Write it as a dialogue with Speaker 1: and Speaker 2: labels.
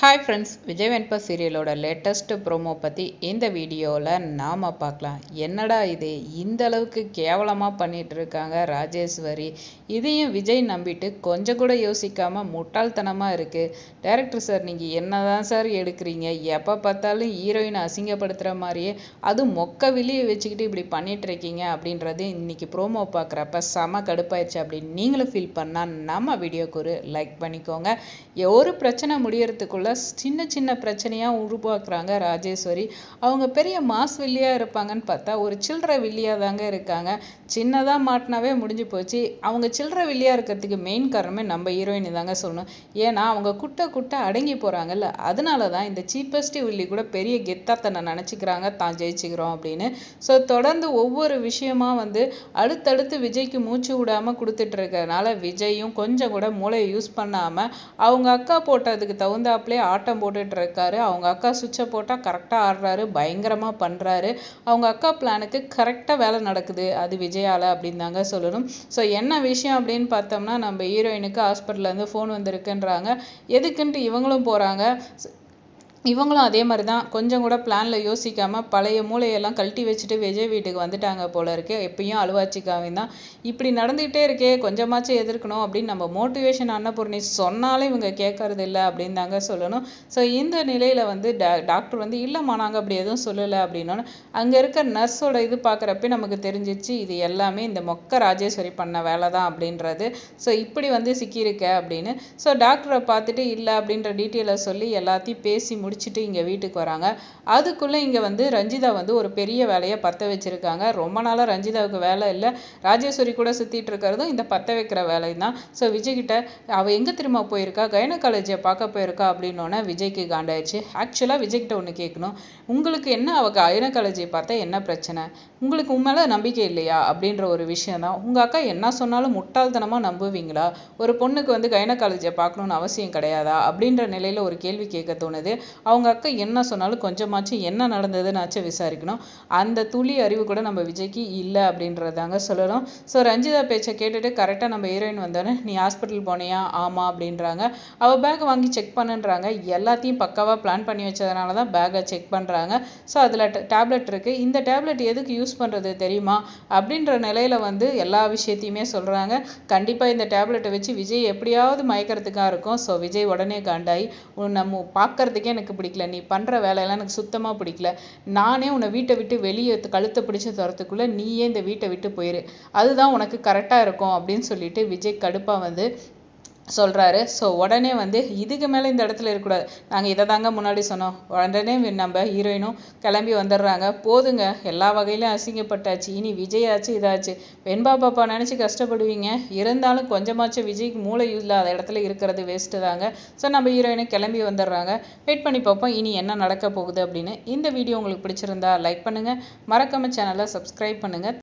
Speaker 1: Hi friends, Vijay வெண்பா சீரியலோட latest promo பற்றி இந்த வீடியோவில் நாம் பார்க்கலாம். என்னடா இது இந்த அளவுக்கு கேவலமாக பண்ணிகிட்டு இருக்காங்க ராஜேஸ்வரி. இதையும் விஜய் நம்பிட்டு கொஞ்சம் கூட யோசிக்காமல் முட்டாள்தனமாக இருக்குது. டைரக்டர் சார், நீங்கள் என்ன தான் சார் எடுக்கிறீங்க? எப்போ பார்த்தாலும் ஹீரோயினை அசிங்கப்படுத்துகிற மாதிரியே அது மொக்க வில்லியை வச்சுக்கிட்டு இப்படி பண்ணிட்டு இருக்கீங்க அப்படின்றது இன்னைக்கு ப்ரோமோ பார்க்குறப்ப செம கடுப்பாயிடுச்சு அப்படின்னு நீங்களும் ஃபீல் பண்ணால் நம்ம வீடியோக்கு ஒரு லைக் பண்ணிக்கோங்க. ஒரு பிரச்சனை முடியறதுக்குள்ள சின்ன சின்ன பிரச்சனையாக உருவாக்குறாங்க ராஜேஸ்வரி. அவங்க பெரிய மாஸ் வில்லியாக இருப்பாங்கன்னு பார்த்தா ஒரு சில்லற வில்லியாக தாங்க இருக்காங்க. சின்னதாக மாட்டினாவே முடிஞ்சு போச்சு. அவங்க சில்லற வில்லியாக இருக்கிறதுக்கு மெயின் காரணமே நம்ம ஹீரோயின் தாங்க சொல்லணும். ஏன்னா அவங்க குட்ட அடங்கி போகிறாங்கல்ல, அதனால தான் இந்த சீப்பஸ்ட் வில்லி கூட பெரிய கெத்தாக தன்னை நினச்சிக்கிறாங்க தான் ஜெயிச்சுக்கிறோம் அப்படின்னு. ஸோ தொடர்ந்து ஒவ்வொரு விஷயமா அடுத்தடுத்து விஜய்க்கு மூச்சு விடாமல் கொடுத்துட்டு இருக்கிறதுனால விஜயும் கொஞ்சம் கூட மூளையை யூஸ் பண்ணாமல் அவங்க அக்கா போட்டதுக்கு தகுந்தாப்புலே ஆட்டம் போட்டுட்டு இருக்காரு. அவங்க அக்கா சுவிட்சை போட்டால் கரெக்டாக ஆடுறாரு, பயங்கரமாக பண்ணுறாரு. அவங்க அக்கா பிளானுக்கு கரெக்டாக வேலை நடக்குது அது விஜயால அப்படின்னு தாங்க சொல்லணும். ஸோ என்ன விஷயம் அப்படின்னு பார்த்தோம்னா, நம்ம ஹீரோயினுக்கு ஹாஸ்பிட்டல்லேருந்து ஃபோன் வந்திருக்குன்றாங்க. எதுக்குன்ட்டு இவங்களும் போகிறாங்க. இவங்களும் அதே மாதிரி தான் கொஞ்சம் கூட பிளானில் யோசிக்காமல் பழைய மூளையெல்லாம் கழட்டி வச்சுட்டு விஜய் வீட்டுக்கு வந்துட்டாங்க போல இருக்கு. எப்பயும் அழுவாச்சிக்காவே தான் இப்படி நடந்துகிட்டே இருக்கே, கொஞ்சமாச்சும் எதிர்க்கணும் அப்படின்னு நம்ம மோட்டிவேஷன் அன்னபூர்ணி சொன்னாலும் இவங்க கேட்கறது இல்லை அப்படின்னு தாங்க சொல்லணும். ஸோ இந்த நிலையில் டாக்டர் இல்லைம்மா நாங்கள் அப்படி எதுவும் சொல்லலை அப்படின்னோன்னு அங்கே இருக்க நர்ஸோட இது பார்க்குறப்ப நமக்கு தெரிஞ்சிச்சு இது எல்லாமே இந்த மொக்க ராஜேஸ்வரி பண்ண வேலை தான் அப்படின்றது. ஸோ இப்படி சிக்கியிருக்க அப்படின்னு. ஸோ டாக்டரை பார்த்துட்டு இல்லை அப்படின்ற டீட்டெயிலை சொல்லி எல்லாத்தையும் பேசி முடிச்சுட்டு இங்கே வீட்டுக்கு வராங்க. அதுக்குள்ளே இங்கே ரஞ்சிதா ஒரு பெரிய வேலையை பற்ற வச்சுருக்காங்க. ரொம்ப நாளாக ரஞ்சிதாவுக்கு வேலை இல்லை. ராஜேஸ்வரி கூட சுற்றிட்டு இருக்கிறதும் இந்த பற்ற வைக்கிற வேலை தான். ஸோ விஜய்கிட்ட அவள் எங்கே திரும்ப போயிருக்கா, கைனகாலஜியை பார்க்க போயிருக்கா அப்படின்னோடனே விஜய்க்கு காண்டாயிடுச்சு. ஆக்சுவலாக விஜய்கிட்ட ஒன்று கேட்கணும், உங்களுக்கு என்ன அவள் கைனகாலஜியை பார்த்தா என்ன பிரச்சனை, உங்களுக்கு உண்மையில நம்பிக்கை இல்லையா அப்படின்ற ஒரு விஷயம் தான். உங்கள் அக்கா என்ன சொன்னாலும் முட்டாள்தனமாக நம்புவீங்களா? ஒரு பொண்ணுக்கு கைனகாலஜியை பார்க்கணுன்னு அவசியம் கிடையாதா அப்படின்ற நிலையில் ஒரு கேள்வி கேட்க தோணுது. அவங்க அக்கா என்ன சொன்னாலும் கொஞ்சமாச்சும் என்ன நடந்ததுன்னாச்சும் விசாரிக்கணும். அந்த துளி அறிவு கூட நம்ம விஜய்க்கு இல்லை அப்படின்றதாங்க சொல்லணும். ஸோ ரஞ்சிதா பேச்சை கேட்டுட்டு கரெக்டாக நம்ம ஹீரோயின் வந்தோடனே நீ ஹாஸ்பிட்டல் போனியா? ஆமாம் அப்படின்றாங்க. அவள் பேக்கை வாங்கி செக் பண்ணுன்றாங்க. எல்லாத்தையும் பக்காவாக பிளான் பண்ணி வச்சதுனால தான் பேக்கை செக் பண்ணுறாங்க. ஸோ அதில் டேப்லெட் இருக்குது. இந்த டேப்லெட் எதுக்கு யூஸ் பண்ணுறது தெரியுமா அப்படின்ற நிலையில் எல்லா விஷயத்தையுமே சொல்கிறாங்க. கண்டிப்பாக இந்த டேப்லெட்டை வச்சு விஜய் எப்படியாவது மயக்கிறதுக்காக இருக்கும். ஸோ விஜய் உடனே காண்டாயி நம்ம பார்க்கறதுக்கே எனக்கு பிடிக்கல, நீ பண்ணுற வேலையெல்லாம் எனக்கு சுத்தமாக பிடிக்கல, நானே உன்னை வீட்டை விட்டு வெளியே கழுத்தை பிடிச்சி தரத்துக்குள்ளே நீயே இந்த வீட்டை விட்டு போயிரு, அதுதான் உனக்கு கரெக்டாக இருக்கும் அப்படின்னு சொல்லிட்டு விஜய் கடுப்பாக சொல்கிறாரு. ஸோ உடனே இதுக்கு மேலே இந்த இடத்துல இருக்கக்கூடாது, நாங்கள் இதை தாங்க முன்னாடி சொன்னோம். உடனே நம்ம ஹீரோயினும் கிளம்பி வந்துடுறாங்க. போதுங்க, எல்லா வகையிலும் அசிங்கப்பட்டாச்சு, இனி விஜயாச்சு இதாச்சு வெண்பா பாப்பா நினச்சி கஷ்டப்படுவீங்க. இருந்தாலும் கொஞ்சமாச்சும் விஜய்க்கு மூளை இல்லாத இடத்துல இருக்கிறது வேஸ்ட்டு தாங்க. ஸோ நம்ம ஹீரோயினும் கிளம்பி வந்துடுறாங்க. வெயிட் பண்ணி பார்ப்போம் இனி என்ன நடக்க போகுது அப்படின்னு. இந்த வீடியோ உங்களுக்கு பிடிச்சிருந்தா லைக் பண்ணுங்கள், மறக்காம சேனலை சப்ஸ்கிரைப் பண்ணுங்கள்.